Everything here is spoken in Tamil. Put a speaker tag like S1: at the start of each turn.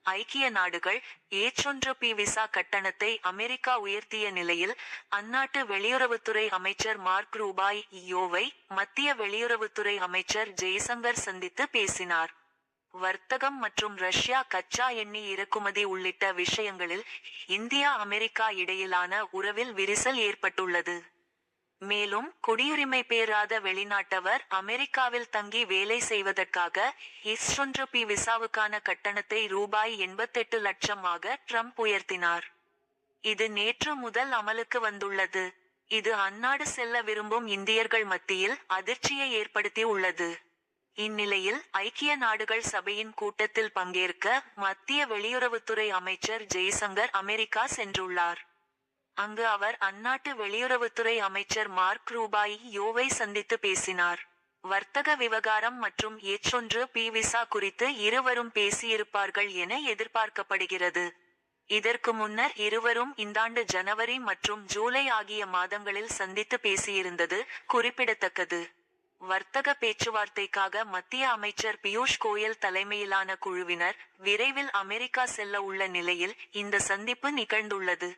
S1: ஐக்கிய நாடுகள் H-1B விசா கட்டணத்தை அமெரிக்கா உயர்த்திய நிலையில் அந்நாட்டு வெளியுறவுத்துறை அமைச்சர் மார்க் ரூபாயோவை மத்திய வெளியுறவுத்துறை அமைச்சர் ஜெய்சங்கர் சந்தித்து பேசினார். வர்த்தகம் மற்றும் ரஷ்யா கச்சா எண்ணெய் இறக்குமதி உள்ளிட்ட விஷயங்களில் இந்தியா அமெரிக்கா இடையிலான உறவில் விரிசல் ஏற்பட்டுள்ளது. மேலும் குடியுரிமை பெறாத வெளிநாட்டவர் அமெரிக்காவில் தங்கி வேலை செய்வதற்காக H-1B விசாவுக்கான கட்டணத்தை ரூ.88 லட்சம் ஆக ட்ரம்ப் உயர்த்தினார். இது நேற்று முதல் அமலுக்கு வந்துள்ளது. இது அந்நாடு செல்ல விரும்பும் இந்தியர்கள் மத்தியில் அதிர்ச்சியை ஏற்படுத்தி உள்ளது. இந்நிலையில் ஐக்கிய நாடுகள் சபையின் கூட்டத்தில் பங்கேற்க மத்திய வெளியுறவுத்துறை அமைச்சர் ஜெய்சங்கர் அமெரிக்கா சென்றுள்ளார். அங்கு அவர் அந்நாட்டு வெளியுறவுத்துறை அமைச்சர் மார்க் ரூபாயோவை சந்தித்து பேசினார். வர்த்தக விவகாரம் மற்றும் H-1B விசா குறித்து இருவரும் பேசியிருப்பார்கள் என எதிர்பார்க்கப்படுகிறது. இதற்கு முன்னர் இருவரும் இந்தாண்டு ஜனவரி மற்றும் ஜூலை ஆகிய மாதங்களில் சந்தித்து பேசியிருந்தது குறிப்பிடத்தக்கது. வர்த்தக பேச்சுவார்த்தைக்காக மத்திய அமைச்சர் பியூஷ் கோயல் தலைமையிலான குழுவினர் விரைவில் அமெரிக்கா செல்ல உள்ள நிலையில் இந்த சந்திப்பு நிகழ்ந்துள்ளது.